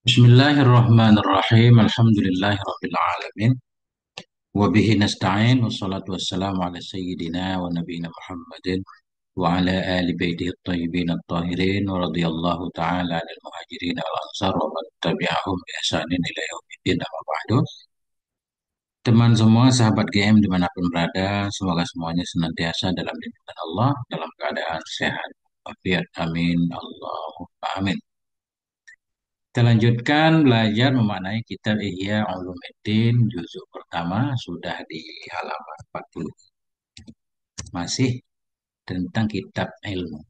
Bismillahirrahmanirrahim. Alhamdulillahirabbil alamin. Wa bihi nasta'in wassalatu wassalamu ala sayyidina wa nabiyyina Muhammadin wa ala ali baitihi at-tayyibin at-tahirin wa radhiyallahu ta'ala 'anil muhajirin wal ansar wa man tabi'ahum bi ihsanin ila yaumiddin amma ba'du. Teman semua, sahabat GM dimanapun berada, semoga semuanya senantiasa dalam lindungan Allah, dalam keadaan sehat, walafiat. Amin. Allahumma amin. Kita lanjutkan belajar memaknai kitab Ihya Ulumuddin juzuk pertama sudah di halaman 40. Masih tentang kitab ilmu.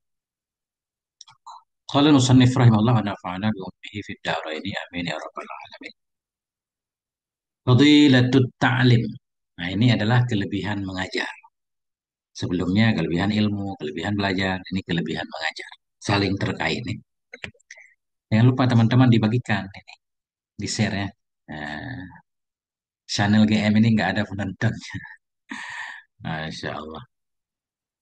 Qala al-musannif rahimahullah wa nafa'ana bi ummihi fid dharaini amin ya rabbal alamin. Fadilatut ta'lim. Nah, ini adalah kelebihan mengajar. Sebelumnya kelebihan ilmu, kelebihan belajar, ini kelebihan mengajar. Saling terkait nih. Jangan lupa teman-teman dibagikan ini, di-share ya. Nah, channel GM ini nggak ada penonton. Masya Allah.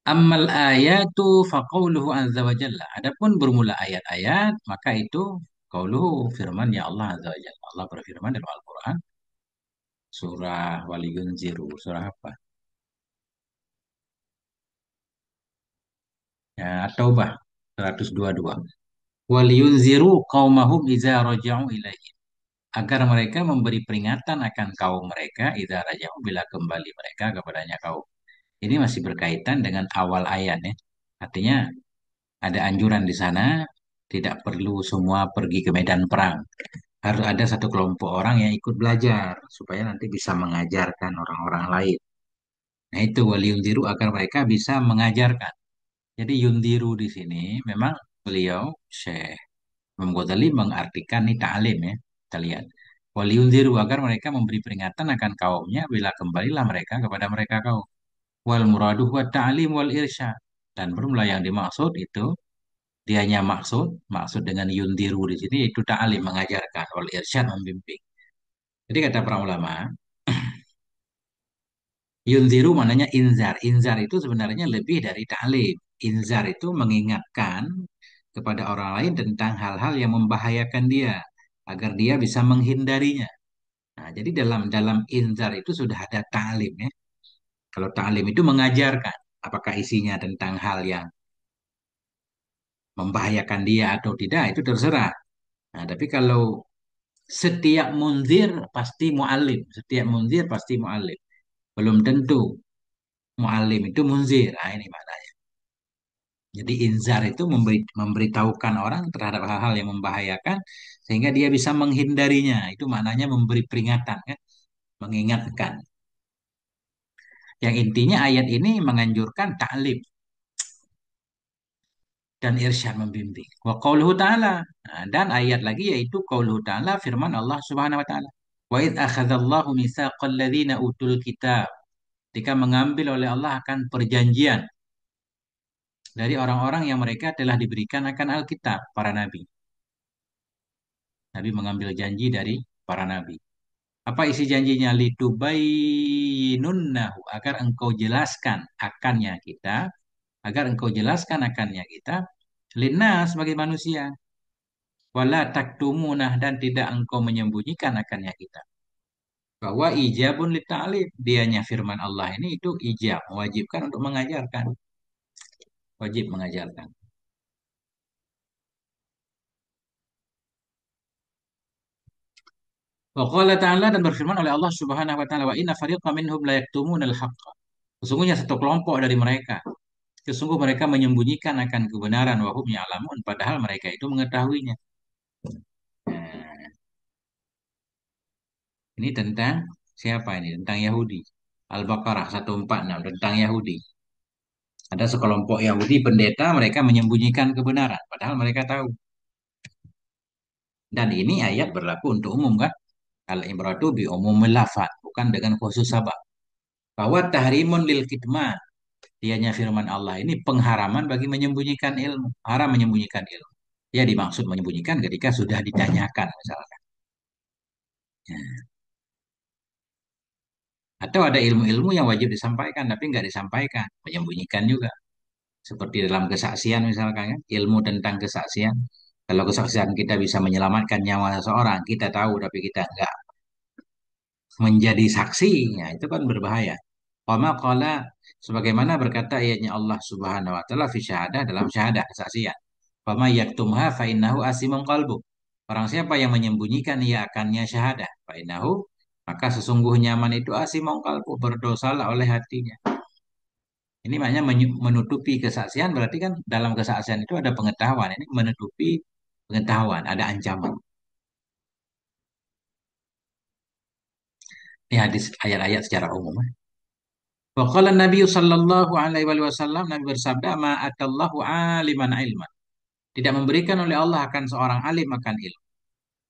Ammal ayatu faqauluhu azza wa jalla. Adapun bermula ayat-ayat, maka itu qauluhu firman ya Allah azza wa jalla. Allah berfirman dalam Al-Quran. Surah Waliyun Ziru. Surah apa? Ya, Taubah 122. Waliyun Ziru qaumahum iza raja'u ilaihi. Agar mereka memberi peringatan akan kaum mereka iza raja'u bila kembali mereka kepadanya kaum. Ini masih berkaitan dengan awal ayat ya. Artinya ada anjuran di sana, tidak perlu semua pergi ke medan perang. Harus ada satu kelompok orang yang ikut belajar, supaya nanti bisa mengajarkan orang-orang lain. Nah itu waliyundiru agar mereka bisa mengajarkan. Jadi yundiru di sini memang beliau Syekh Imam Ghazali mengartikan ini ta'lim ya. Kita lihat. Waliyundiru agar mereka memberi peringatan akan kaumnya bila kembalilah mereka kepada mereka kaum. Wal muraduh wa ta'lim wal irsyad. Dan bermula yang dimaksud itu dianya maksud dengan yundiru di sini itu ta'lim mengajarkan, wal irsyad membimbing. Jadi kata para ulama, yundiru maknanya inzar. Inzar itu sebenarnya lebih dari ta'lim. Inzar itu mengingatkan kepada orang lain tentang hal-hal yang membahayakan dia agar dia bisa menghindarinya. Nah, jadi dalam dalam inzar itu sudah ada ta'lim ya. Kalau ta'lim itu mengajarkan, apakah isinya tentang hal yang membahayakan dia atau tidak itu terserah. Nah, tapi kalau setiap munzir pasti muallim, setiap munzir pasti muallim. Belum tentu muallim itu munzir. Nah, ini maknanya. Jadi inzar itu memberitahukan orang terhadap hal-hal yang membahayakan sehingga dia bisa menghindarinya. Itu maknanya memberi peringatan kan, mengingatkan. Yang intinya ayat ini menganjurkan ta'lim dan irsyad membimbing. Wa qauluhu ta'ala. Nah, dan ayat lagi yaitu qauluhu ta'ala firman Allah Subhanahu wa taala. Wa id akhadallahu mitsaqal ladzina utul kitab. Ketika mengambil oleh Allah akan perjanjian dari orang-orang yang mereka telah diberikan akan Alkitab, para nabi. Nabi mengambil janji dari para nabi. Apa isi janjinya? Litubayyinunnahu, agar engkau jelaskan akannya kita, agar engkau jelaskan akannya kita, linnas sebagai manusia. Wala taktumunah, dan tidak engkau menyembunyikan akannya kita. Bahwa ijabun li ta'lim, dianya firman Allah ini itu ijab, mewajibkan untuk mengajarkan, wajib mengajarkan. Wa qala ta'ala, dan berfirman oleh Allah Subhanahu wa taala, wa inna fariqan minhum la yaktumunal haqqa. Sesungguhnya satu kelompok dari mereka, sesungguh mereka menyembunyikan akan kebenaran wa hum ya'lamun, padahal mereka itu mengetahuinya. Nah, ini tentang siapa ini? Tentang Yahudi. Al-Baqarah 146 tentang Yahudi. Ada sekelompok Yahudi pendeta, mereka menyembunyikan kebenaran, padahal mereka tahu. Dan ini ayat berlaku untuk umum kan? Al-ibratu bi umumil lafaz, bukan dengan khusus sabab. Bahwa tahrimun lil kitman, dianya firman Allah ini pengharaman bagi menyembunyikan ilmu, haram menyembunyikan ilmu. Ya dimaksud menyembunyikan ketika sudah ditanyakan misalkan. Ya. Atau ada ilmu-ilmu yang wajib disampaikan tapi nggak disampaikan, menyembunyikan juga. Seperti dalam kesaksian misalkan kan, ilmu tentang kesaksian. Kalau kesaksian kita bisa menyelamatkan nyawa seseorang, kita tahu tapi kita enggak menjadi saksi, ya itu kan berbahaya. Qama qala sebagaimana berkata ayatnya Allah Subhanahu wa taala fi syahadah dalam syahadah kesaksian. Fama yaktumha fa innahu asimun qalbu. Orang siapa yang menyembunyikan ia akannya syahadah. Fa innahu maka sesungguhnya man itu asimun qalbu berdosalah oleh hatinya. Ini maknanya menutupi kesaksian berarti kan dalam kesaksian itu ada pengetahuan. Ini menutupi pengetahuan, ada ancaman. Ini hadis ayat-ayat secara umum. Wa qala Nabi sallallahu alaihi wasallam Nabi bersabda ma atallahu aliman ilman. Tidak memberikan oleh Allah akan seorang alim akan ilmu.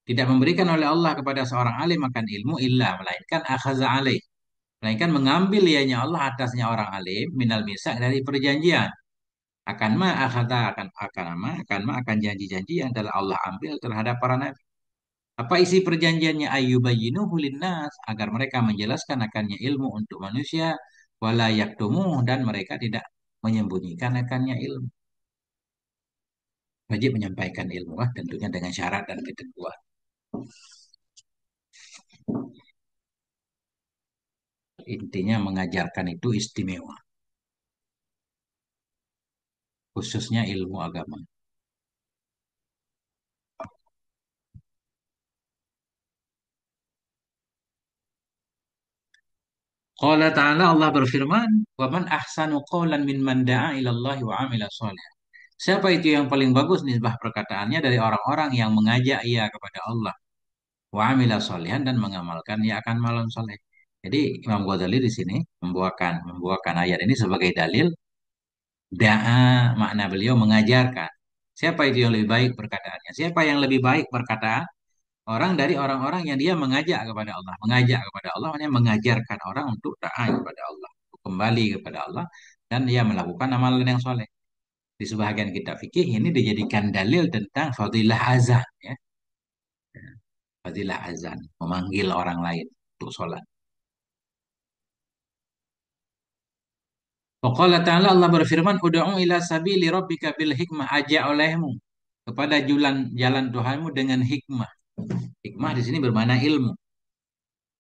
Tidak memberikan oleh Allah kepada seorang alim akan ilmu illa melainkan akhaza alaih. Melainkan mengambil ianya Allah atasnya orang alim minal misak dari perjanjian. Akan ma akhadha akan janji-janji yang telah Allah ambil terhadap para nabi. Apa isi perjanjiannya ayyubayyinuhu linnas agar mereka menjelaskan akannya ilmu untuk manusia wala yaktumu dan mereka tidak menyembunyikan akannya ilmu. Wajib menyampaikan ilmu tentunya dengan syarat dan ketentuan. Intinya mengajarkan itu istimewa, khususnya ilmu agama. Qala ta'ala Allah berfirman, "Wa man ahsanu qawlan mimman da'a ila Allah wa 'amila shalih." Siapa itu yang paling bagus nisbah perkataannya dari orang-orang yang mengajak ia kepada Allah, wa 'amila shalihan dan mengamalkan ia akan malam soleh. Jadi Imam Ghazali di sini membawakan ayat ini sebagai dalil da'a makna beliau mengajarkan. Siapa itu yang lebih baik perkataannya? Siapa yang lebih baik perkataan? Orang dari orang-orang yang dia mengajak kepada Allah. Mengajak kepada Allah hanya mengajarkan orang untuk taat kepada Allah. Untuk kembali kepada Allah. Dan dia melakukan amalan yang soleh. Di sebagian kitab fikih ini dijadikan dalil tentang fadilah azan. Ya. Fadilah azan. Memanggil orang lain untuk sholat. Waqala ta'ala Allah berfirman, Udu'u ila sabili rabbika bil hikmah. Ajak olehmu kepada jalan Tuhanmu dengan hikmah. Hikmah di sini bermakna ilmu.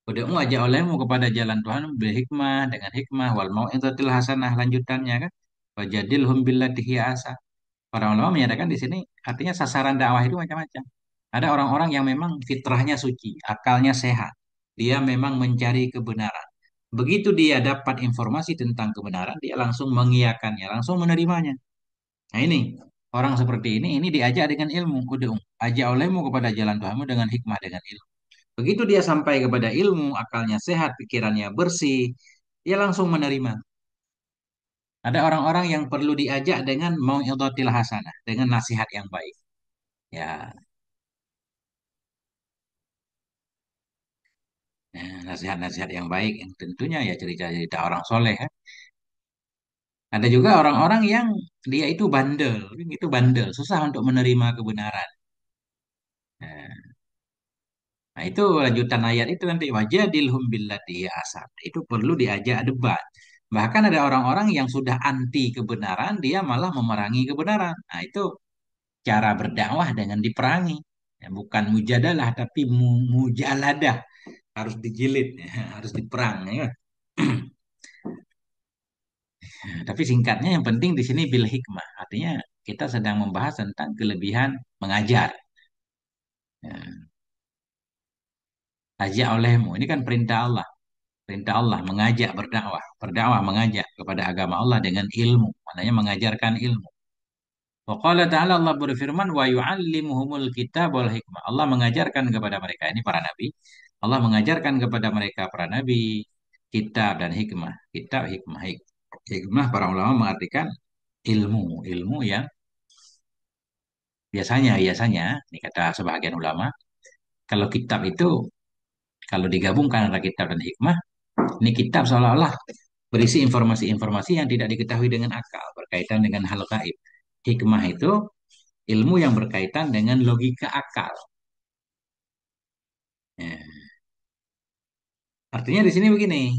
Udamu ajak olehmu kepada jalan Tuhan bil hikmah dengan hikmah wal mau'izatil hasanah lanjutannya kan. Wajadilhum billati hiya ahsan. Para ulama menyatakan di sini artinya sasaran dakwah itu macam-macam. Ada orang-orang yang memang fitrahnya suci, akalnya sehat. Dia memang mencari kebenaran. Begitu dia dapat informasi tentang kebenaran, dia langsung mengiyakannya, langsung menerimanya. Nah ini, orang seperti ini diajak dengan ilmu. Udah, ajak olehmu kepada jalan Tuhanmu dengan hikmah, dengan ilmu. Begitu dia sampai kepada ilmu, akalnya sehat, pikirannya bersih, dia langsung menerima. Ada orang-orang yang perlu diajak dengan mau'izatil hasanah, dengan nasihat yang baik. Ya, nasihat-nasihat yang baik yang tentunya ya cerita-cerita orang soleh. Ya. Ada juga orang-orang yang dia itu bandel, susah untuk menerima kebenaran. Nah, nah, itu lanjutan ayat itu nanti wajadilhum billati hiya ahsan. Itu perlu diajak debat. Bahkan ada orang-orang yang sudah anti kebenaran, dia malah memerangi kebenaran. Nah, itu cara berdakwah dengan diperangi. Ya, bukan mujadalah, tapi mujaladah. Harus dijilid, ya, harus diperang. Ya. Tapi singkatnya yang penting di sini bil hikmah. Artinya kita sedang membahas tentang kelebihan mengajar. Ya, ajak olehmu. Ini kan perintah Allah. Perintah Allah mengajak berdakwah. Berdakwah mengajak kepada agama Allah dengan ilmu. Maknanya mengajarkan ilmu. Wa qala ta'ala Allah berfirman wa yu'allimuhumul kitab wal hikmah. Allah mengajarkan kepada mereka ini para nabi. Allah mengajarkan kepada mereka para nabi kitab dan hikmah. Kitab hikmah. Hikmah para ulama mengartikan ilmu yang biasanya ini kata sebagian ulama kalau kitab itu kalau digabungkan antara kitab dan hikmah ini kitab seolah-olah berisi informasi-informasi yang tidak diketahui dengan akal berkaitan dengan hal gaib. Hikmah itu ilmu yang berkaitan dengan logika akal. Ya. Artinya di sini begini,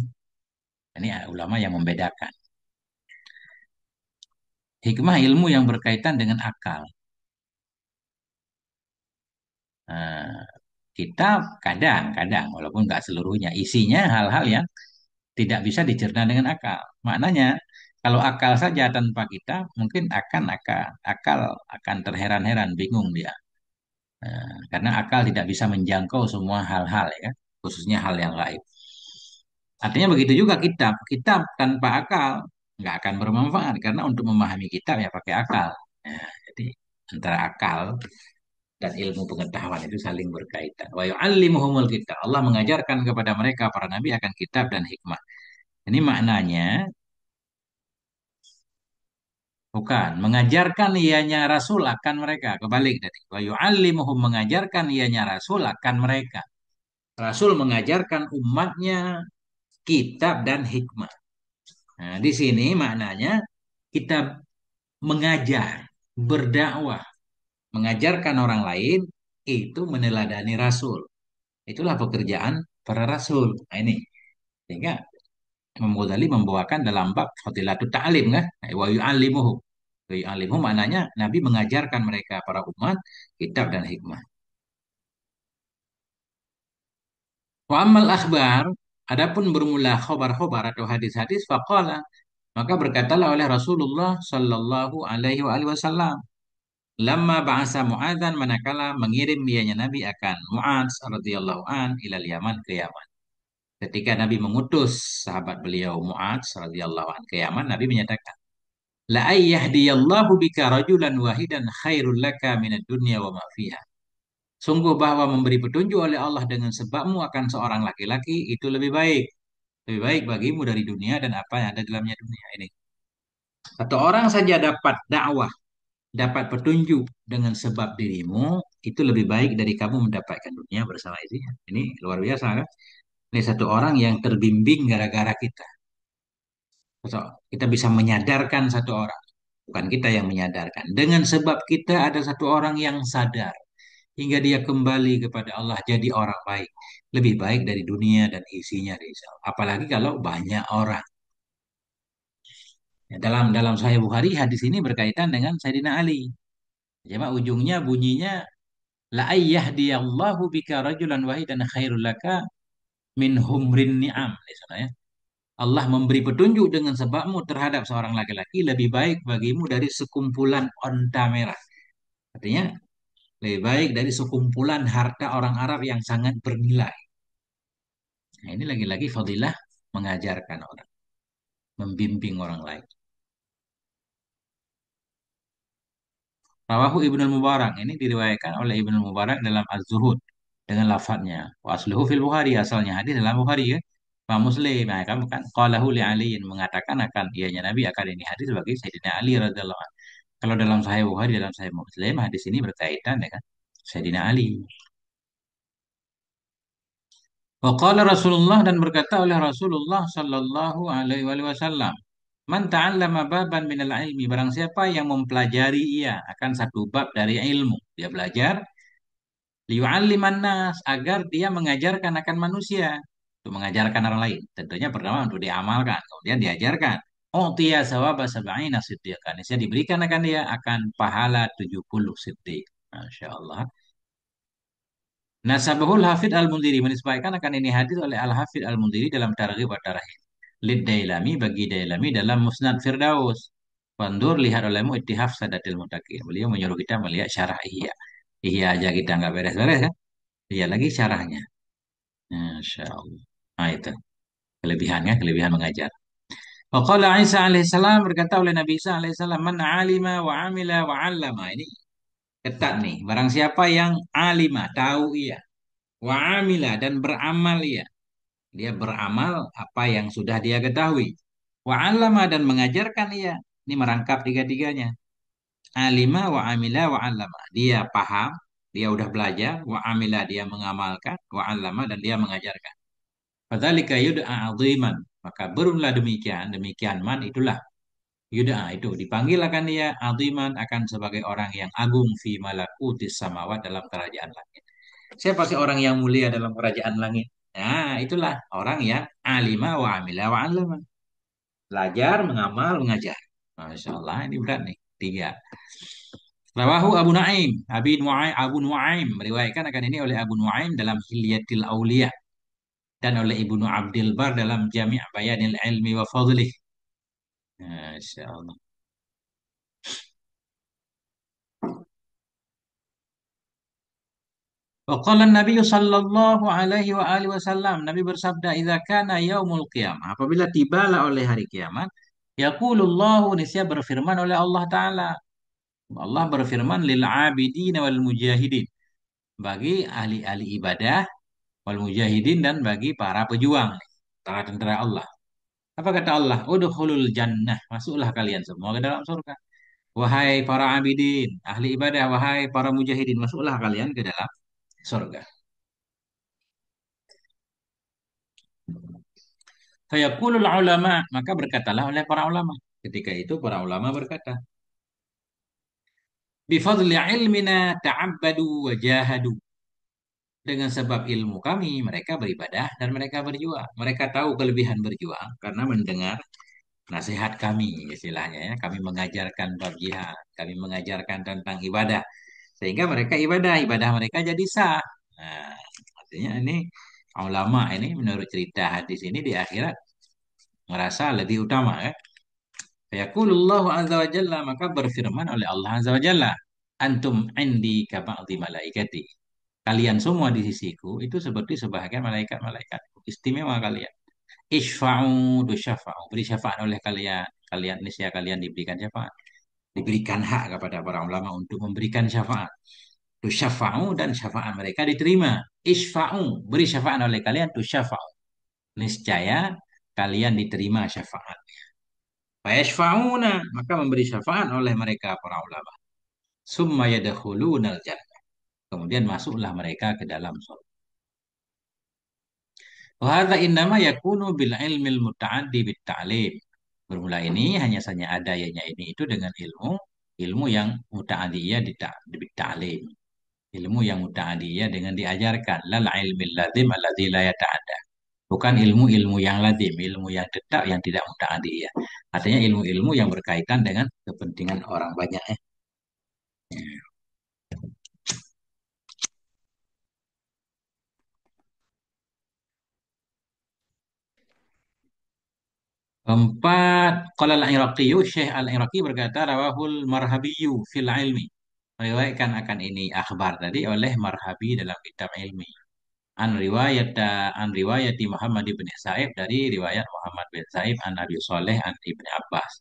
ini ulama yang membedakan. Hikmah ilmu yang berkaitan dengan akal. Nah, kita kadang-kadang, walaupun nggak seluruhnya, isinya hal-hal yang tidak bisa dicerna dengan akal. Maknanya, kalau akal saja tanpa kita, mungkin akal akan terheran-heran, bingung dia. Karena akal tidak bisa menjangkau semua hal-hal ya, khususnya hal yang lain. Artinya begitu juga kitab. Kitab tanpa akal nggak akan bermanfaat karena untuk memahami kitab ya pakai akal. Jadi antara akal dan ilmu pengetahuan itu saling berkaitan. Wa yu'allimuhumul kitab. Allah mengajarkan kepada mereka para nabi akan kitab dan hikmah. Ini maknanya bukan mengajarkan ianya rasul akan mereka. Kebalik tadi. Wa yu'allimuhum mengajarkan ianya rasul akan mereka. Rasul mengajarkan umatnya kitab dan hikmah. Nah, di sini maknanya kita mengajar, berdakwah, mengajarkan orang lain itu meneladani Rasul. Itulah pekerjaan para Rasul. Nah, ini sehingga Imam Ghazali membawakan dalam bab Fadilatut Ta'lim kan, wa yu'allimuhu. Wa yu'allimuhu maknanya Nabi mengajarkan mereka para umat kitab dan hikmah. Wa ammal akhbar, adapun bermula khobar-khobar atau hadis-hadis faqala, maka berkatalah oleh Rasulullah sallallahu alaihi wasallam, lamma ba'asa Mu'adzan manakala mengirim dianya Nabi akan Mu'adz radhiyallahu an ilal Yaman ke Yaman. Ketika Nabi mengutus sahabat beliau Mu'adz radhiyallahu an ke Yaman, Nabi menyatakan, la ayyahdiyallahu bika rajulan wahidan khairul laka minad dunya wa ma fiha. Sungguh bahwa memberi petunjuk oleh Allah dengan sebabmu akan seorang laki-laki itu lebih baik. Lebih baik bagimu dari dunia dan apa yang ada di dalamnya dunia ini. Satu orang saja dapat dakwah, dapat petunjuk dengan sebab dirimu, itu lebih baik dari kamu mendapatkan dunia bersama isinya. Ini luar biasa kan? Ini satu orang yang terbimbing gara-gara kita. So, kita bisa menyadarkan satu orang. Bukan kita yang menyadarkan. Dengan sebab kita ada satu orang yang sadar. Hingga dia kembali kepada Allah jadi orang baik. Lebih baik dari dunia dan isinya. Rizal. Apalagi kalau banyak orang. Ya, dalam dalam Sahih Bukhari hadis ini berkaitan dengan Sayyidina Ali. Cuma ujungnya bunyinya la ayyahdiyallahu bika rajulan wahidan khairul laka min humrin ni'am. Di sana ya. Allah memberi petunjuk dengan sebabmu terhadap seorang laki-laki lebih baik bagimu dari sekumpulan onta merah. Artinya lebih baik dari sekumpulan harta orang Arab yang sangat bernilai. Nah, ini lagi-lagi fadilah mengajarkan orang, membimbing orang lain. Rawahu Ibnu Mubarak ini diriwayatkan oleh Ibnu Mubarak dalam Az-Zuhud dengan lafadznya. Wa asluhu fil Bukhari asalnya hadis dalam Bukhari ya. Pak Muslim, nah, kan bukan qalahu li Ali mengatakan akan ianya Nabi akan ini hadis bagi Sayyidina Ali radhiyallahu anhu. Kalau dalam Sahih Bukhari dalam Sahih Muslim hadis ini berkaitan dengan Sayyidina Ali. Waqala Rasulullah dan berkata oleh Rasulullah sallallahu alaihi wasallam, man ta'allama baban minal ilmi, barang siapa yang mempelajari ia akan satu bab dari ilmu, dia belajar liyu'alliman nas agar dia mengajarkan akan manusia, untuk mengajarkan orang lain. Tentunya pertama untuk diamalkan, kemudian diajarkan. Oh tiya sawaba sab'ina siddiqan. Saya diberikan akan dia akan pahala 70 siddiq. Masya Allah. Nasabahul Hafid Al-Mundiri menisbahkan akan ini hadis oleh Al-Hafid Al-Mundiri dalam Targhib wa Tarhib. Lid Dailami bagi Dailami dalam Musnad Firdaus. Pandur lihat olehmu Ittihaf Sadatil Muttaqin. Beliau menyuruh kita melihat syarah Ihya. Ihya aja kita nggak beres-beres kan? Lihat lagi syarahnya. Masya Allah. Nah itu kelebihannya, kelebihan mengajar. Waqala Isa alaihissalam berkata oleh Nabi Isa alaihissalam, man alima wa amila wa allama. Ini ketat nih. Barang siapa yang alima, tahu ia. Wa amila dan beramal ia. Dia beramal apa yang sudah dia ketahui. Wa allama dan mengajarkan ia. Ini merangkap tiga-tiganya. Alima wa amila wa allama. Dia paham, dia udah belajar, wa amila dia mengamalkan, wa allama dan dia mengajarkan. Fadzalika yud'a aziman. Maka berunlah demikian, demikian man itulah yud'a itu dipanggil akan dia aziman akan sebagai orang yang agung fi malakutis samawat dalam kerajaan langit. Siapa sih orang yang mulia dalam kerajaan langit? Nah, itulah orang yang alima wa amila wa allama. Belajar, mengamal, mengajar. Masya Allah, ini berat nih. Tiga. Rawahu Abu Nuaim, Abu Nuaim meriwayatkan akan ini oleh Abu Nuaim dalam Hilyatil Auliya dan oleh Ibnu Abdul Bar dalam Jami' Bayanil Ilmi wa Fadlih. Masya Allah. Wa qala Nabi sallallahu alaihi wa alihi wasallam, Nabi bersabda, "Idza kana yaumul qiyamah," apabila tibalah oleh hari kiamat, yaqulullahu, niscaya berfirman oleh Allah Ta'ala. Allah berfirman lil abidin wal mujahidin, bagi ahli-ahli ibadah, wal mujahidin, dan bagi para pejuang, para tentara Allah. Apa kata Allah? Udkhulul jannah, masuklah kalian semua ke dalam surga. Wahai para abidin, ahli ibadah, wahai para mujahidin, masuklah kalian ke dalam surga. Fayaqulul ulama, maka berkatalah oleh para ulama. Ketika itu para ulama berkata, bifadli ilmina ta'abbadu wa jahadu. Dengan sebab ilmu kami, mereka beribadah dan mereka berjuang. Mereka tahu kelebihan berjuang karena mendengar nasihat kami, istilahnya ya. Kami mengajarkan bab jihad, kami mengajarkan tentang ibadah. Sehingga mereka ibadah, ibadah mereka jadi sah. Nah, artinya ini ulama ini menurut cerita hadis ini di akhirat merasa lebih utama ya. Yaqulullahu azza wa jalla, maka berfirman oleh Allah azza wa jalla, antum indi ka ba'di malaikati. Kalian semua di sisiku itu seperti sebahagian malaikat-malaikat. Istimewa kalian. Isfa'u syafa'u. Beri syafaat oleh kalian. Kalian niscaya kalian diberikan syafaat. Diberikan hak kepada para ulama untuk memberikan syafaat. Syafa'u, dan syafaat mereka diterima. Isfa'u. Beri syafaat oleh kalian. Syafa'u. Niscaya kalian diterima syafaat. Fayashfa'una, maka memberi syafaat oleh mereka para ulama. Summa yadkhulunal jannah. Kemudian masuklah mereka ke dalam surga. Wa hadza innama yakunu bil ilmil muta'addi bit ta'lim. Bermula ini hanya saja adanya ini itu dengan ilmu yang muta'adiyah bit ta'lim. Ilmu yang muta'adiyah dengan diajarkan, lal ilmil lazim alladzi la yata'adda. Bukan ilmu-ilmu yang lazim, ilmu yang tetap yang tidak muta'adiyah. Artinya ilmu-ilmu yang berkaitan dengan kepentingan orang banyak. Keempat, qala al-Iraqi, Syekh al-Iraqi berkata, rawahul Marhabiyyu fil ilmi. Meriwayatkan akan ini akhbar tadi oleh Marhabi dalam kitab ilmi. An riwayati Muhammad bin Sa'ib, dari riwayat Muhammad bin Sa'ib an Nabi Saleh an Ibni Abbas.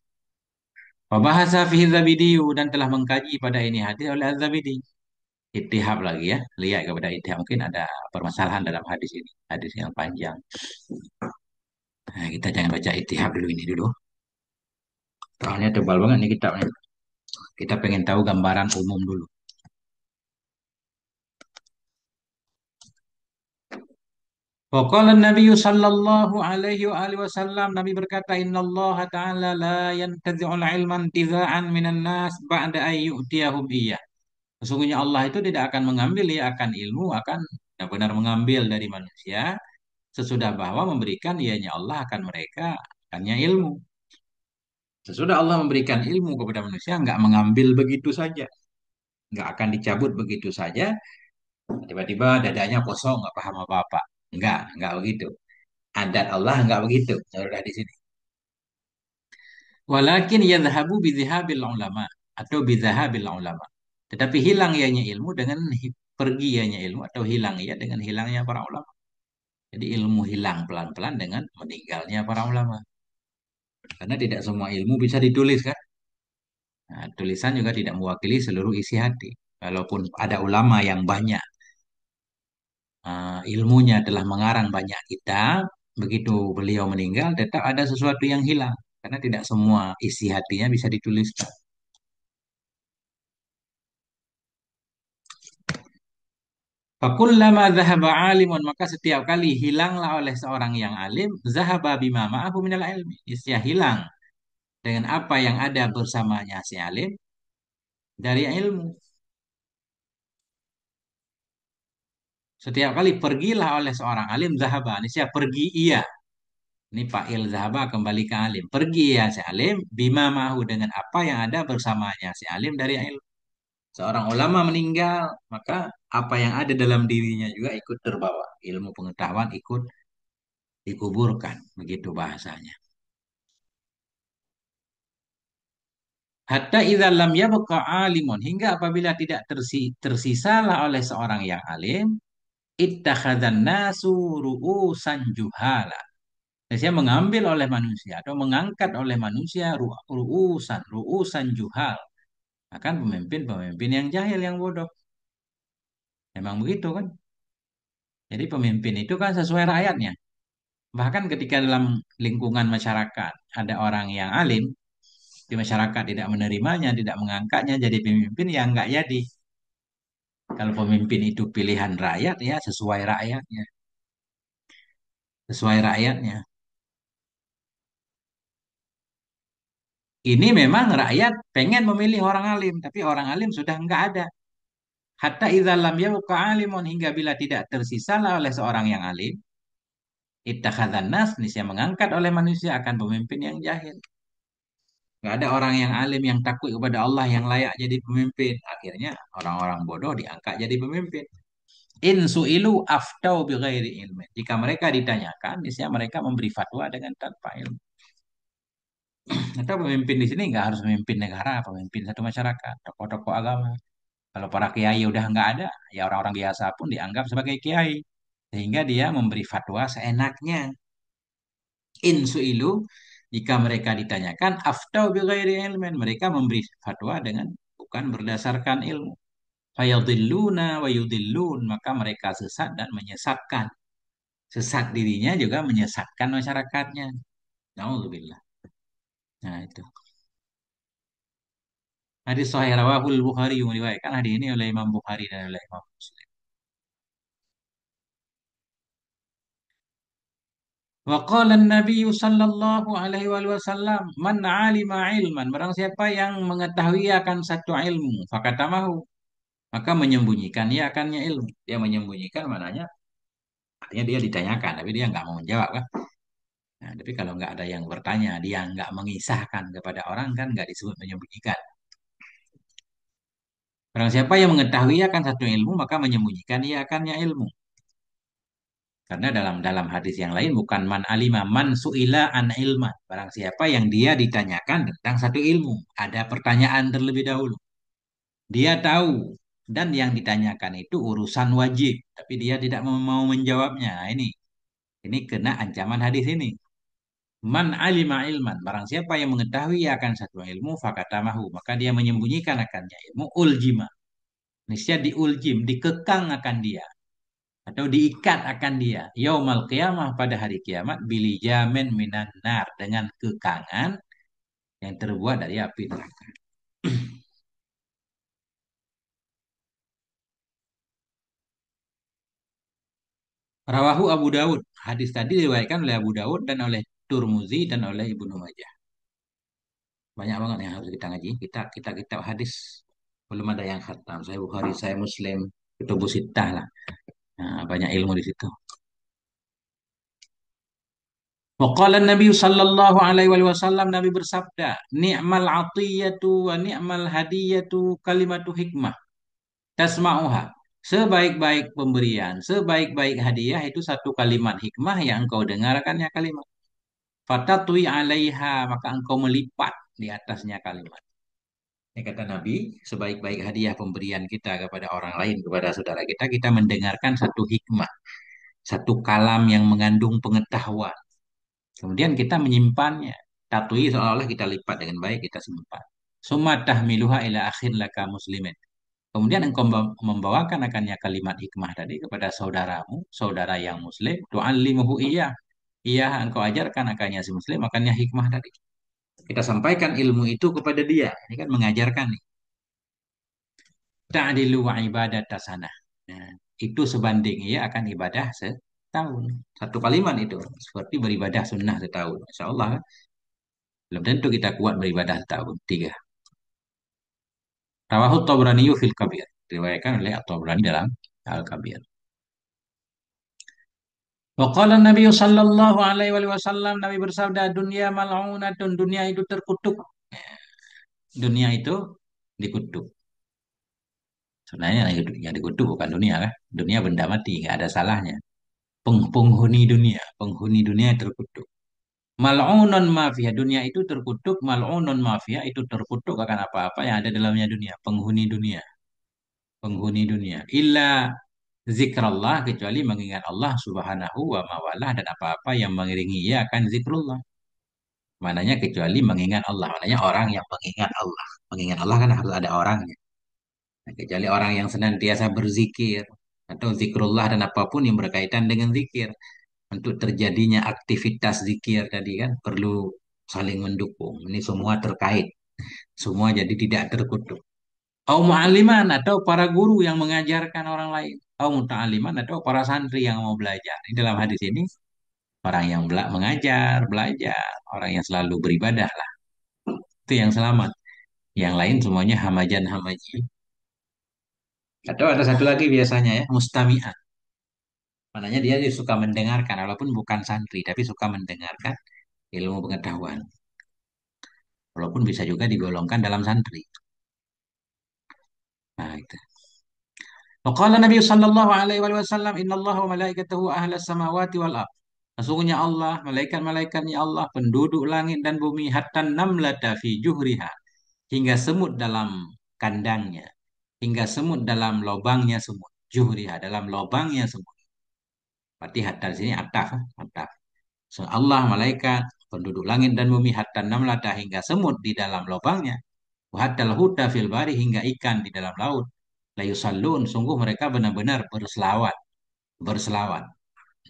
Wabahasa fihi Zabidiyu, dan telah mengkaji pada ini hadis oleh Az-Zabidi. Ittihab lagi ya, lihat kepada ittihab, mungkin ada permasalahan dalam hadis ini, hadis yang panjang. Nah, kita jangan baca ittihab dulu ini dulu. Soalnya tebal banget nih kitabnya. Kita pengen tahu gambaran umum dulu. Waqala Nabi sallallahu alaihi wa alihi wasallam, Nabi berkata, innallaha ta'ala la yantazi'ul ilman tiza'an minan nas ba'da ay yu'tiyahum iya. Sesungguhnya Allah itu tidak akan mengambil ya akan ilmu, akan benar-benar mengambil dari manusia sesudah bahwa memberikan ianya Allah akan mereka akannya ilmu. Sesudah Allah memberikan ilmu kepada manusia, nggak mengambil begitu saja, nggak akan dicabut begitu saja. Tiba-tiba dadanya kosong, nggak paham apa-apa. Nggak begitu. Adat Allah nggak begitu. Saudara di sini. Walakin yadhabu bidhahabil ulama, atau bidhahabil ulama. Tetapi hilang ianya ilmu dengan pergi ianya ilmu, atau hilang ia dengan hilangnya para ulama. Jadi ilmu hilang pelan-pelan dengan meninggalnya para ulama. Karena tidak semua ilmu bisa ditulis kan. Nah, tulisan juga tidak mewakili seluruh isi hati. Walaupun ada ulama yang banyak ilmunya, telah mengarang banyak kitab, begitu beliau meninggal tetap ada sesuatu yang hilang. Karena tidak semua isi hatinya bisa dituliskan. Fakullama zahaba alimun, maka setiap kali hilanglah oleh seorang yang alim, zahaba bima ma'ahu minal ilmi. Ia hilang dengan apa yang ada bersamanya si alim dari ilmu. Setiap kali pergilah oleh seorang alim, zahaba, niscaya pergi ia. Ini fa'il zahaba kembali ke alim. Pergi ya si alim, bima mahu dengan apa yang ada bersamanya si alim dari ilmu. Seorang ulama meninggal, maka apa yang ada dalam dirinya juga ikut terbawa. Ilmu pengetahuan ikut dikuburkan. Begitu bahasanya. Hatta idza lam yabqa alimun. Hingga apabila tidak tersisalah oleh seorang yang alim, ittakhadzan nasu ru'usan juhala. Dan saya mengambil oleh manusia atau mengangkat oleh manusia ru'usan juhal. Akan pemimpin-pemimpin yang jahil, yang bodoh. Memang begitu kan? Jadi pemimpin itu kan sesuai rakyatnya. Bahkan ketika dalam lingkungan masyarakat ada orang yang alim, di masyarakat tidak menerimanya, tidak mengangkatnya jadi pemimpin, ya nggak jadi. Kalau pemimpin itu pilihan rakyat, ya sesuai rakyatnya. Sesuai rakyatnya. Ini memang rakyat pengen memilih orang alim, tapi orang alim sudah nggak ada. Hatta idza lam yabqa alimun, hingga bila tidak tersisalah oleh seorang yang alim, ittakhadzan nas, niscaya mengangkat oleh manusia akan pemimpin yang jahil. Nggak ada orang yang alim yang takut kepada Allah yang layak jadi pemimpin. Akhirnya orang-orang bodoh diangkat jadi pemimpin. In su'ilu aftau bighairi ilmi. Jika mereka ditanyakan, niscaya mereka memberi fatwa dengan tanpa ilmu. Atau pemimpin di sini nggak harus pemimpin negara, pemimpin satu masyarakat, tokoh-tokoh agama. Kalau para kiai udah nggak ada, ya orang-orang biasa pun dianggap sebagai kiai. Sehingga dia memberi fatwa seenaknya. In su'ilu, jika mereka ditanyakan, aftau bighairi ilmin. Mereka memberi fatwa dengan bukan berdasarkan ilmu. Fayadilluna wa yudillun. Maka mereka sesat dan menyesatkan. Sesat dirinya juga menyesatkan masyarakatnya. Nauzubillah. Nah itu. Hadis sahih rawahul Bukhari, yang meriwayatkan hadis ini oleh Imam Bukhari dan oleh Imam Muslim. Wa qala an-nabiy sallallahu alaihi wasallam, man 'alima ilman, barang siapa yang mengetahui akan satu ilmu, fakatamahu, maka menyembunyikan ia akannya ilmu. Dia menyembunyikan maknanya artinya dia ditanyakan tapi dia nggak mau menjawab kan. Nah, tapi kalau nggak ada yang bertanya, dia nggak mengisahkan kepada orang kan nggak disebut menyembunyikan. Barang siapa yang mengetahui akan satu ilmu, maka menyembunyikan ia akannya ilmu. Karena dalam dalam hadis yang lain bukan man alima, man suila an ilma. Barang siapa yang dia ditanyakan tentang satu ilmu, ada pertanyaan terlebih dahulu. Dia tahu dan yang ditanyakan itu urusan wajib, tapi dia tidak mau menjawabnya. Nah, ini kena ancaman hadis ini. Man alima ilman, barang siapa yang mengetahui akan satu ilmu, fakatamahu, maka dia menyembunyikan akannya ilmu uljima. Niscaya diuljim, dikekang akan dia atau diikat akan dia yaumal qiyamah, pada hari kiamat, bilijamin minan nar, dengan kekangan yang terbuat dari api neraka. Rawahu Abu Dawud. Hadis tadi diriwayatkan oleh Abu Dawud dan oleh Turmuzi dan oleh Ibnu Majah. Banyak banget yang harus kita ngaji. Kita kitab hadis belum ada yang khatam. Saya Bukhari, saya Muslim, Kutubus Sittah lah. Nah, banyak ilmu di situ. Waqala Nabi sallallahu alaihi wasallam, Nabi bersabda, "Ni'mal atiyatu wa ni'mal hadiyatu kalimatu hikmah. Tasma'uha." Sebaik-baik pemberian, sebaik-baik hadiah itu satu kalimat hikmah yang engkau dengarkannya kalimat. Fatatui 'alaiha, maka engkau melipat di atasnya kalimat. Ini kata Nabi, sebaik-baik hadiah pemberian kita kepada orang lain, kepada saudara kita, kita mendengarkan satu hikmah, satu kalam yang mengandung pengetahuan. Kemudian kita menyimpannya. Tatui seolah-olah kita lipat dengan baik, kita simpan. Summa tahmiluha ila akhir laka muslimin. Kemudian engkau membawakan akannya kalimat hikmah tadi kepada saudaramu, saudara yang muslim. Tu'allimuhu iya. Iya, engkau ajarkan akannya si muslim, akannya hikmah tadi. Kita sampaikan ilmu itu kepada dia. Ini kan mengajarkan nih. Ta'dilu wa ibadat sana. Nah, itu sebanding ia akan ibadah setahun. Satu kalimat itu. Seperti beribadah sunnah setahun. Insya Allah kan. Belum tentu kita kuat beribadah setahun. Tiga. Rawahu Tabrani fil Kabir. Diriwayatkan oleh At-Tabrani dalam Al-Kabir. Wa qala Nabi sallallahu alaihi wasallam, Nabi bersabda, dunia mal'unatun, dunia itu terkutuk. Dunia itu dikutuk. Sebenarnya yang dikutuk bukan dunia kan? Dunia benda mati, nggak ada salahnya. Penghuni dunia, penghuni dunia terkutuk. Mal'unun mafia, dunia itu terkutuk, mal'unun mafia itu terkutuk akan apa-apa yang ada dalamnya dunia, penghuni dunia, penghuni dunia. Illa zikrullah, kecuali mengingat Allah subhanahu wa mawalah, dan apa-apa yang mengiringi ia akan zikrullah. Mananya kecuali mengingat Allah, mananya orang yang mengingat Allah. Mengingat Allah kan harus ada orangnya. Nah, kecuali orang yang senantiasa berzikir atau zikrullah dan apapun yang berkaitan dengan zikir. Untuk terjadinya aktivitas zikir tadi kan perlu saling mendukung. Ini semua terkait, semua jadi tidak terkutuk. Au mu'alliman, atau para guru yang mengajarkan orang lain. Au muta'alliman, atau para santri yang mau belajar. Ini dalam hadis ini orang yang mengajar, belajar, orang yang selalu beribadah lah. Itu yang selamat. Yang lain semuanya hamajan hamaji. Atau ada satu lagi biasanya ya, mustami'ah. Maknanya dia suka mendengarkan, walaupun bukan santri, tapi suka mendengarkan ilmu pengetahuan. Walaupun bisa juga digolongkan dalam santri. Nah, itu. Waqala Nabi sallallahu alaihi wasallam, innallaha wa malaikatahu ahlas samawati wal ard. Sesungguhnya Allah, malaikat-malaikatnya Allah, penduduk langit dan bumi, hatta namlata fi juhriha, hingga semut dalam kandangnya, hingga semut dalam lobangnya semut. Juhriha, dalam lobangnya semut. Berarti hatta di sini ataf, ataf. So, Allah, malaikat, penduduk langit dan bumi, hatta namlata, hingga semut di dalam lobangnya. Hatal huta fil bari, hingga ikan di dalam laut. La yusallun, sungguh mereka benar-benar berselawat, berselawat.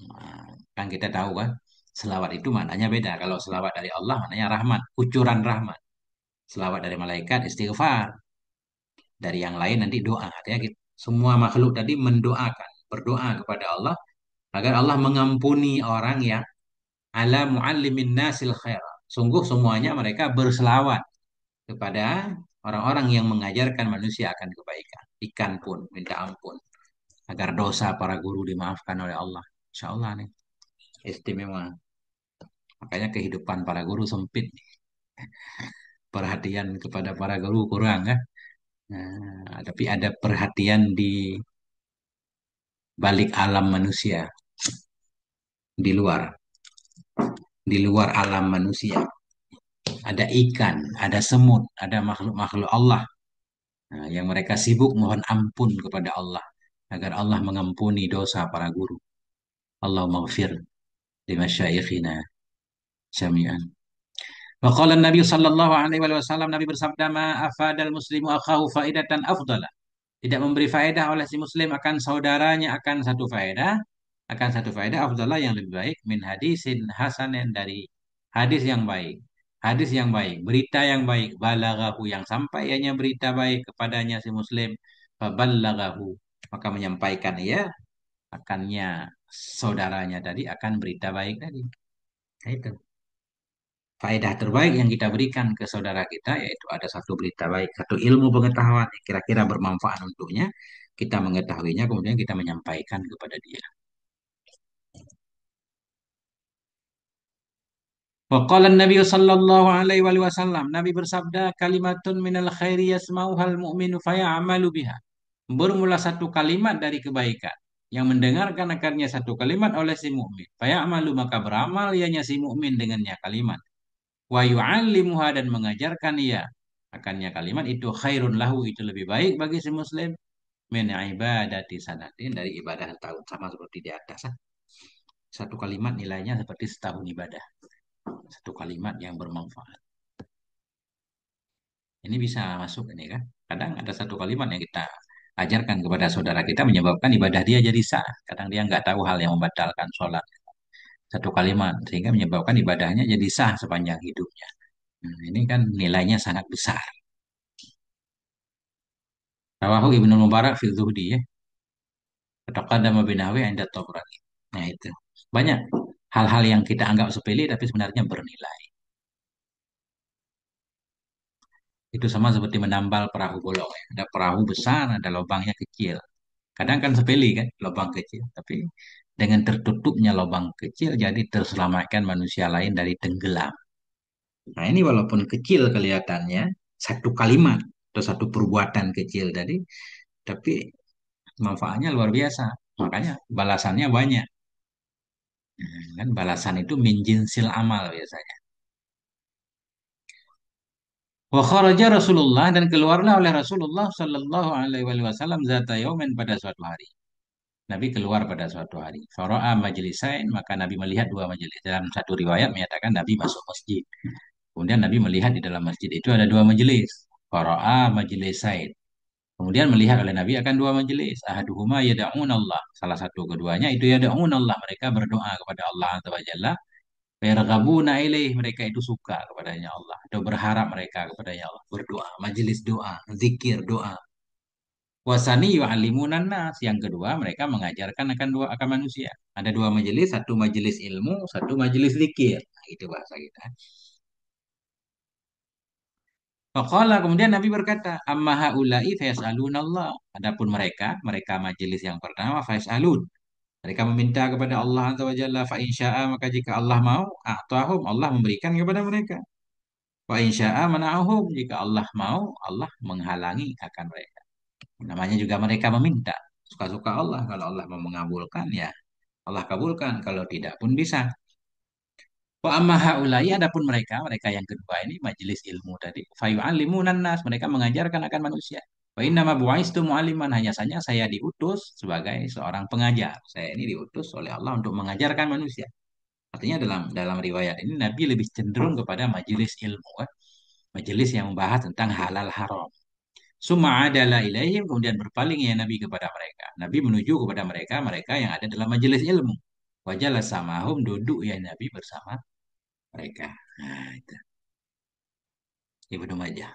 Nah, kan kita tahu kan, selawat itu maknanya beda. Kalau selawat dari Allah maknanya rahmat, kucuran rahmat. Selawat dari malaikat istighfar, dari yang lain nanti doa. Artinya semua makhluk tadi mendoakan, berdoa kepada Allah agar Allah mengampuni orang yang ala muallimin nasil khair. Sungguh semuanya mereka berselawat kepada orang-orang yang mengajarkan manusia akan kebaikan. Ikan pun minta ampun agar dosa para guru dimaafkan oleh Allah. Insya Allah nih istimewa. Makanya kehidupan para guru sempit. Perhatian kepada para guru kurang kan. Nah, tapi ada perhatian di balik alam manusia, di luar, di luar alam manusia. Ada ikan, ada semut, ada makhluk-makhluk Allah. Nah, yang mereka sibuk mohon ampun kepada Allah agar Allah mengampuni dosa para guru. Allahumma ghafir lima syaikhina jami'an. Wa qala Nabi sallallahu alaihi wasallam, Nabi bersabda, ma afadal muslimu akhahu faidatan afdala. Tidak memberi faedah oleh si muslim akan saudaranya akan satu faedah afdalah yang lebih baik min hadisin hasanin, dari hadis yang baik. Hadis yang baik, berita yang baik, balaghahu, yang sampai ianya berita baik kepadanya si muslim, faballaghahu, maka menyampaikan ia akannya saudaranya tadi akan berita baik tadi. Nah, itu faedah terbaik yang kita berikan ke saudara kita, yaitu ada satu berita baik, satu ilmu pengetahuan yang kira-kira bermanfaat untuknya. Kita mengetahuinya, kemudian kita menyampaikan kepada dia. Wa qala Nabi sallallahu alaihi wasallam, Nabi bersabda, kalimatun minal khairi yasma'uhal mu'minu fayamalu biha. Bermula satu kalimat dari kebaikan yang mendengarkan akarnya satu kalimat oleh si mukmin. Fayamalu, maka beramal ianya si mukmin dengannya kalimat. Wa yu'allimuha, dan mengajarkan ia akannya kalimat itu, khairun lahu, itu lebih baik bagi si muslim, min ibadati sanatin, dari ibadah tahun, sama seperti di atas. Satu kalimat nilainya seperti setahun ibadah. Satu kalimat yang bermanfaat. Ini bisa masuk ini kan. Kadang ada satu kalimat yang kita ajarkan kepada saudara kita menyebabkan ibadah dia jadi sah. Kadang dia nggak tahu hal yang membatalkan sholat. Satu kalimat sehingga menyebabkan ibadahnya jadi sah sepanjang hidupnya. Nah, ini kan nilainya sangat besar. Rawahu Ibnu Mubarak fil Zuhdi ya. Taqaddama binawi 'inda Tabrani. Nah, itu. Banyak hal-hal yang kita anggap sepele tapi sebenarnya bernilai. Itu sama seperti menambal perahu bolong ya. Ada perahu besar, ada lubangnya kecil. Kadang kan sepele kan, lubang kecil, tapi Dengan tertutupnya lubang kecil, jadi terselamatkan manusia lain dari tenggelam. Nah, ini walaupun kecil kelihatannya, satu kalimat atau satu perbuatan kecil tadi, tapi manfaatnya luar biasa. Makanya balasannya banyak. Kan balasan itu min jinsil amal biasanya. Wa kharaja Rasulullah dan keluarlah oleh Rasulullah Shallallahu Alaihi Wasallam zata yaumin pada suatu hari. Nabi keluar pada suatu hari. Fara'a majlisain, maka Nabi melihat dua majelis. Dalam satu riwayat menyatakan Nabi masuk masjid. Kemudian Nabi melihat di dalam masjid itu ada dua majelis. Fara'a majlisain. Kemudian melihat oleh Nabi akan dua majelis. Ahaduhuma yada'un Allah. Salah satu keduanya itu yada'un Allah. Mereka berdoa kepada Allah Azza wa Jalla. Yarghabuna ilaih. Mereka itu suka kepadanya Allah. Atau berharap mereka kepadanya Allah. Berdoa. Majelis doa. Zikir doa. Wasani yu'allimunan nas. Yang kedua, mereka mengajarkan akan manusia. Ada dua majelis, satu majelis ilmu, satu majelis zikir. Nah, itu bahasa kita. Faqala kemudian Nabi berkata, "Amma haula'i fayas'alunallah." Adapun mereka majelis yang pertama fayas'alun. Mereka meminta kepada Allah Azza wa Jalla fa insya'a maka jika Allah mau, a'tahum Allah memberikan kepada mereka. Wa insya'a mana'ahum jika Allah mau, Allah menghalangi akan mereka. Namanya juga mereka meminta. Suka-suka Allah. Kalau Allah mau mengabulkan ya Allah kabulkan. Kalau tidak pun bisa. Wa amma haulai adapun mereka yang kedua ini majelis ilmu tadi. Fayu'allimunan nas, mereka mengajarkan akan manusia. Wa inna ma bu'istu mu'alliman, hanya saja saya diutus sebagai seorang pengajar. Saya ini diutus oleh Allah untuk mengajarkan manusia. Artinya dalam dalam riwayat ini Nabi lebih cenderung kepada majelis ilmu, kan? Majelis yang membahas tentang halal haram. Summa adala ilaihim, kemudian berpaling ya Nabi kepada mereka. Nabi menuju kepada mereka yang ada dalam majelis ilmu. Wajalah samahum, duduk ya Nabi bersama mereka. Nah, itu. Ibnu Majah.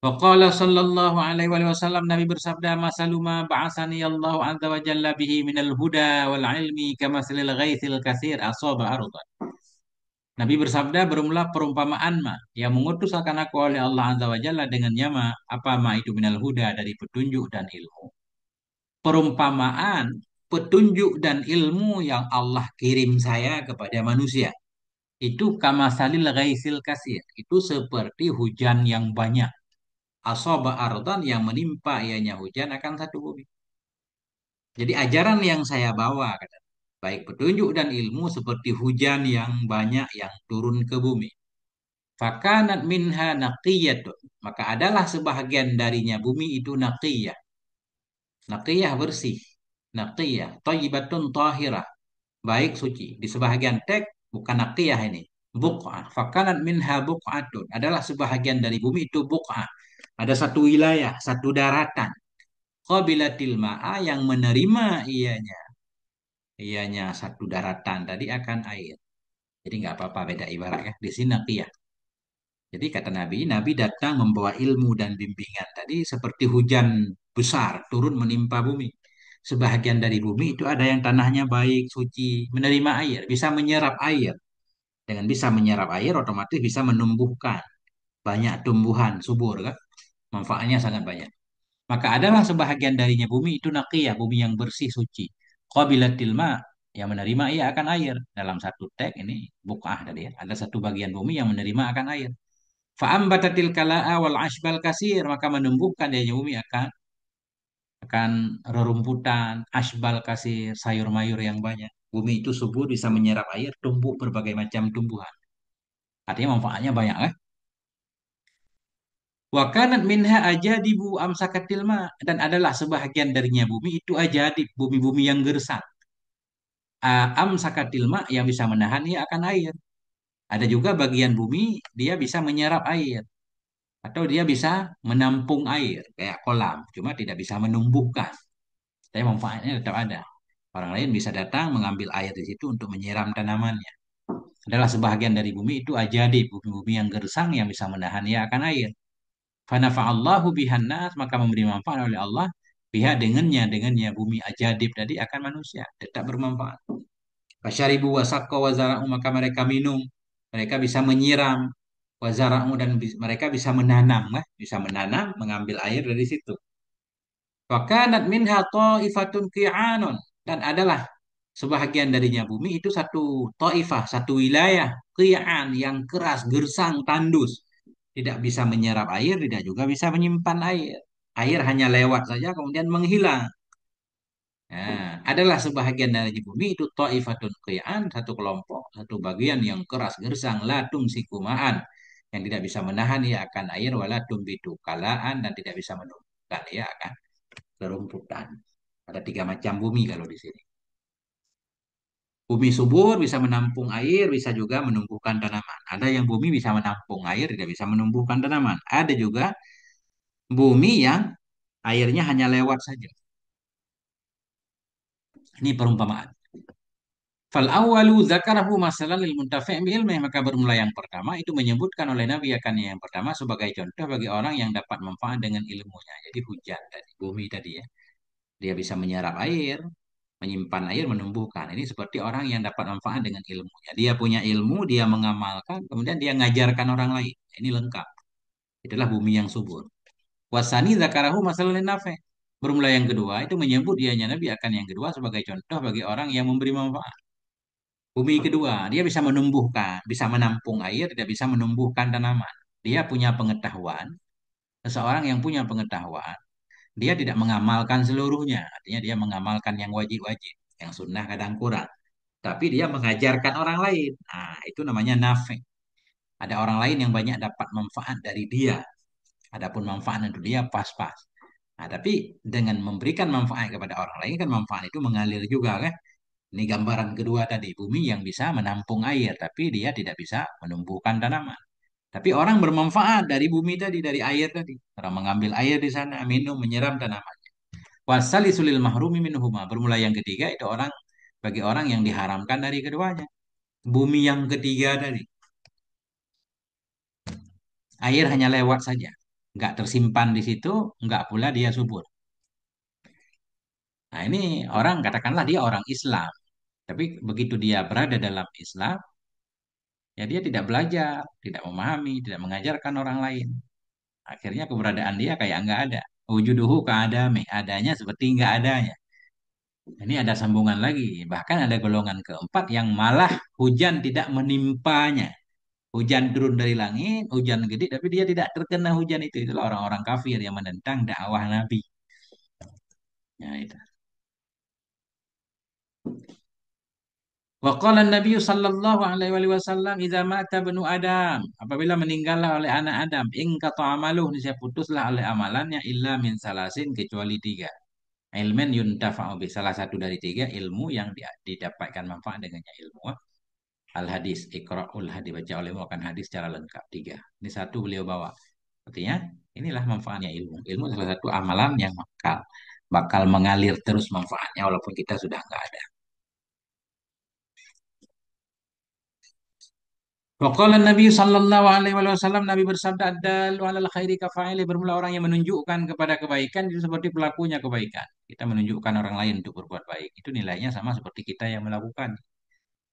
Waqala sallallahu alaihi wasallam, Nabi bersabda, "Masaluma ba'asani Allah azza wa jalla bihi minal huda wal ilmi kamasalil ghaithil katsir asaba ardan." Nabi bersabda, "Bermula perumpamaan ma yang mengutus akan aku oleh Allah azza wa jalla dengannya ma apa ma itu minal huda dari petunjuk dan ilmu." Perumpamaan petunjuk dan ilmu yang Allah kirim saya kepada manusia. Itu kamasalil ghaisil kasir. Itu seperti hujan yang banyak. Asoba ardan yang menimpa ianya hujan akan satu bumi. Jadi ajaran yang saya bawa, kata, baik petunjuk dan ilmu seperti hujan yang banyak yang turun ke bumi. Fakanat minha naqiyatun. Maka adalah sebahagian darinya bumi itu naqiyah. Naqiyah bersih. Naqiyah. Tayyibatun tahirah. Baik suci. Di sebahagian teks bukan naqiyah ini. Buq'ah. Fakanat minha buq'atun. Adalah sebahagian dari bumi itu buq'ah. Ada satu wilayah, satu daratan. Qabilatil ma'a yang menerima ianya. Ianya satu daratan tadi akan air. Jadi nggak apa-apa beda ibarat ya. Di sini naqiyah. Jadi kata Nabi, Nabi datang membawa ilmu dan bimbingan tadi seperti hujan besar turun menimpa bumi. Sebahagian dari bumi itu ada yang tanahnya baik, suci, menerima air, bisa menyerap air. Dengan bisa menyerap air, otomatis bisa menumbuhkan banyak tumbuhan subur kan. Manfaatnya sangat banyak. Maka adalah sebahagian darinya bumi itu naqiyah, bumi yang bersih suci. Qabilatil ma yang menerima ia akan air. Dalam satu teks ini bukah tadi ya. Ada satu bagian bumi yang menerima akan air. Fa'ambatatil kala'a wal ashbal kasir, maka menumbuhkan darinya bumi akan rerumputan, ashbal kasir, sayur mayur yang banyak. Bumi itu subur bisa menyerap air, tumbuh berbagai macam tumbuhan. Artinya manfaatnya banyak kan? Wa kanat minha ajadibu amsakatil ma, dan adalah sebahagian darinya bumi itu ajadib, bumi-bumi yang gersang. Amsakatil ma yang bisa menahan ia akan air. Ada juga bagian bumi dia bisa menyerap air atau dia bisa menampung air kayak kolam, cuma tidak bisa menumbuhkan. Tapi manfaatnya tetap ada. Orang lain bisa datang mengambil air di situ untuk menyiram tanamannya. Adalah sebahagian dari bumi itu ajadib, bumi-bumi yang gersang yang bisa menahan ia akan air. Fanafa'allahu bihan nas, maka memberi manfaat oleh Allah pihak dengannya bumi ajadib tadi akan manusia tetap bermanfaat. Fasyaribu wasaqqa wazara'u, maka mereka minum, mereka bisa menyiram wazara'u dan mereka bisa menanam, bisa menanam, mengambil air dari situ. Wa kanat minha ta'ifatun qi'anun, dan adalah sebahagian darinya bumi itu satu taifah, satu wilayah qi'an yang keras, gersang, tandus. Tidak bisa menyerap air, tidak juga bisa menyimpan air. Air hanya lewat saja kemudian menghilang. Nah, adalah sebahagian dari bumi itu ta'ifatun qi'an, satu kelompok, satu bagian yang keras gersang, latung sikumaan, yang tidak bisa menahan ia akan air, wala tumbitu kalaan, dan tidak bisa menumbuhkan ia akan kerumputan. Ada tiga macam bumi kalau di sini. Bumi subur bisa menampung air, bisa juga menumbuhkan tanaman. Ada yang bumi bisa menampung air, tidak bisa menumbuhkan tanaman. Ada juga bumi yang airnya hanya lewat saja. Ini perumpamaan. Fal awalu zakarahu masalan lil muntafi' bi ilmih, maka bermula yang pertama itu menyebutkan oleh Nabi akan yang pertama sebagai contoh bagi orang yang dapat manfaat dengan ilmunya. Jadi hujan tadi, bumi tadi ya. Dia bisa menyerap air, menyimpan air, menumbuhkan. Ini seperti orang yang dapat manfaat dengan ilmunya. Dia punya ilmu, dia mengamalkan, kemudian dia mengajarkan orang lain. Ini lengkap. Itulah bumi yang subur. Wasani zakarahu masalah nafe. Bermula yang kedua itu menyebut dianya Nabi akan yang kedua sebagai contoh bagi orang yang memberi manfaat. Bumi kedua, dia bisa menumbuhkan, bisa menampung air, tidak bisa menumbuhkan tanaman. Dia punya pengetahuan, seseorang yang punya pengetahuan, dia tidak mengamalkan seluruhnya. Artinya dia mengamalkan yang wajib-wajib, yang sunnah kadang kurang. Tapi dia mengajarkan orang lain. Nah, itu namanya nafi. Ada orang lain yang banyak dapat manfaat dari dia. Adapun manfaat untuk dia pas-pas. Nah, tapi dengan memberikan manfaat kepada orang lain kan manfaat itu mengalir juga kan. Ini gambaran kedua tadi, bumi yang bisa menampung air, tapi dia tidak bisa menumbuhkan tanaman. Tapi orang bermanfaat dari bumi tadi, dari air tadi. Orang mengambil air di sana, minum, menyiram tanaman. Wasali sulil mahrumi minhuma. Bermula yang ketiga itu orang bagi orang yang diharamkan dari keduanya. Bumi yang ketiga tadi. Air hanya lewat saja. Nggak tersimpan di situ, nggak pula dia subur. Nah ini orang katakanlah dia orang Islam. Tapi begitu dia berada dalam Islam, ya dia tidak belajar, tidak memahami, tidak mengajarkan orang lain. Akhirnya keberadaan dia kayak nggak ada. Wujuduhu ka'adami. Adanya seperti nggak adanya. Ini ada sambungan lagi. Bahkan ada golongan keempat yang malah hujan tidak menimpanya. Hujan turun dari langit, hujan gede, tapi dia tidak terkena hujan itu. Itulah orang-orang kafir yang menentang dakwah Nabi. Ya, itu. Wa qala Nabi sallallahu alaihi wasallam idza mata benu Adam, apabila meninggallah oleh anak Adam, in qata amaluh, niscaya putuslah oleh amalannya illa min salasin, kecuali tiga. Ilmen yuntafa'u bi, salah satu dari tiga ilmu yang didapatkan manfaat dengannya ilmu. Al hadis, iqra'ul hadis, baca olehmu akan hadis secara lengkap tiga. Ini satu beliau bawa. Artinya inilah manfaatnya ilmu. Ilmu salah satu amalan yang bakal mengalir terus manfaatnya walaupun kita sudah nggak ada. Waqala Nabi sallallahu alaihi wasallam, Nabi bersabda, adalu alal khairi kafa'ili, bermula orang yang menunjukkan kepada kebaikan itu seperti pelakunya kebaikan. Kita menunjukkan orang lain untuk berbuat baik. Itu nilainya sama seperti kita yang melakukan.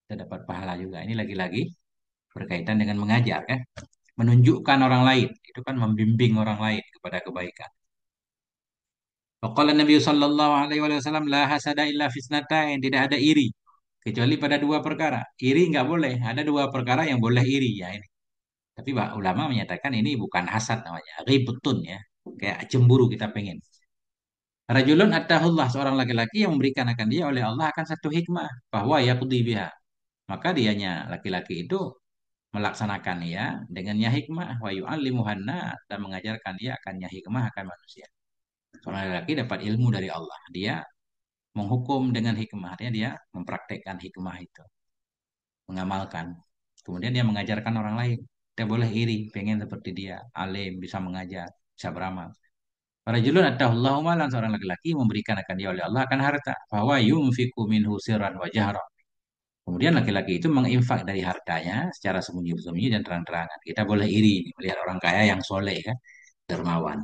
Kita dapat pahala juga. Ini lagi-lagi berkaitan dengan mengajar kan. Menunjukkan orang lain. Itu kan membimbing orang lain kepada kebaikan. Waqala Nabi sallallahu alaihi wasallam, la hasada illa fisnatain, tidak ada iri kecuali pada dua perkara. Iri nggak boleh. Ada dua perkara yang boleh iri ya ini. Tapi ulama menyatakan ini bukan hasad namanya, ghibtun ya. Kayak cemburu kita pengen. Rajulun attahullah, seorang laki-laki yang memberikan akan dia oleh Allah akan satu hikmah, bahwa yaqdi biha. Maka dianya laki-laki itu melaksanakan ya dengannya hikmah, wa yu'allimuhan nas, dan mengajarkan dia akannya hikmah akan manusia. Seorang laki-laki dapat ilmu dari Allah, dia menghukum dengan hikmah, artinya dia mempraktekkan hikmah itu, mengamalkan. Kemudian dia mengajarkan orang lain. Kita boleh iri, pengen seperti dia, alim, bisa mengajar, bisa beramal. Para julun atahullahu malan, seorang laki-laki memberikan akan dia oleh Allah akan harta. Bahwa yunfiku minhu sirran wa jahra. Kemudian laki-laki itu menginfak dari hartanya secara sembunyi-sembunyi dan terang-terangan. Kita boleh iri melihat orang kaya yang soleh kan, dermawan.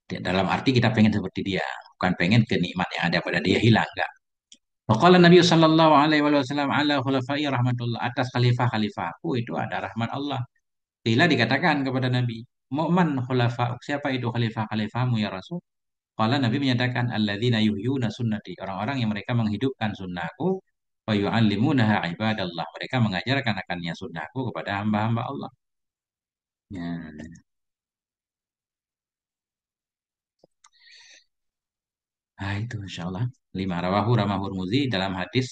Dalam arti kita pengen seperti dia, bukan pengen kenikmat yang ada pada dia hilang, enggak. Waqala Nabi sallallahu alaihi wasallam ala khulafai rahmatullah, atas khalifah-khalifahku itu ada rahmat Allah. Bila dikatakan kepada Nabi, Mu'man khulafa, siapa itu khalifah-khalifahmu ya Rasul? Kala Nabi menyatakan alladzina yuhyuna sunnati, orang-orang yang mereka menghidupkan sunnahku, wa yu'allimunaha ibadallah, mereka mengajarkan akannya sunnahku kepada hamba-hamba Allah. Ya. Nah, itu insya Allah. Lima rawahu Ramah Hurmuzi dalam hadis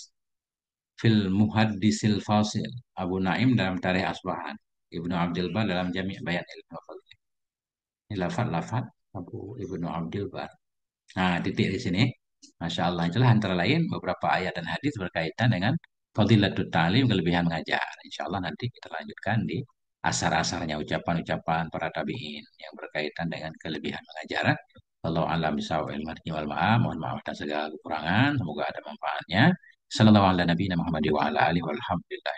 fil muhaddisil fasil. Abu Naim dalam Tarikh Asbahan. Ibnu Abdul Bar dalam Jami' Bayan Ilmu Fadl. Ini lafad-lafad Abu Ibnu Abdul Bar. Nah, titik di sini. Masya Allah. Itulah antara lain beberapa ayat dan hadis berkaitan dengan Fadilatul Ta'lim, kelebihan mengajar. Insya Allah nanti kita lanjutkan di asar-asarnya, ucapan-ucapan para tabi'in yang berkaitan dengan kelebihan mengajar. Kalau alam bisa ilmu wal ma'am, mohon maaf atas segala kekurangan. Semoga ada manfaatnya. Sallallahu ala nabiyina Muhammad wa ala alihi walhamdulillah.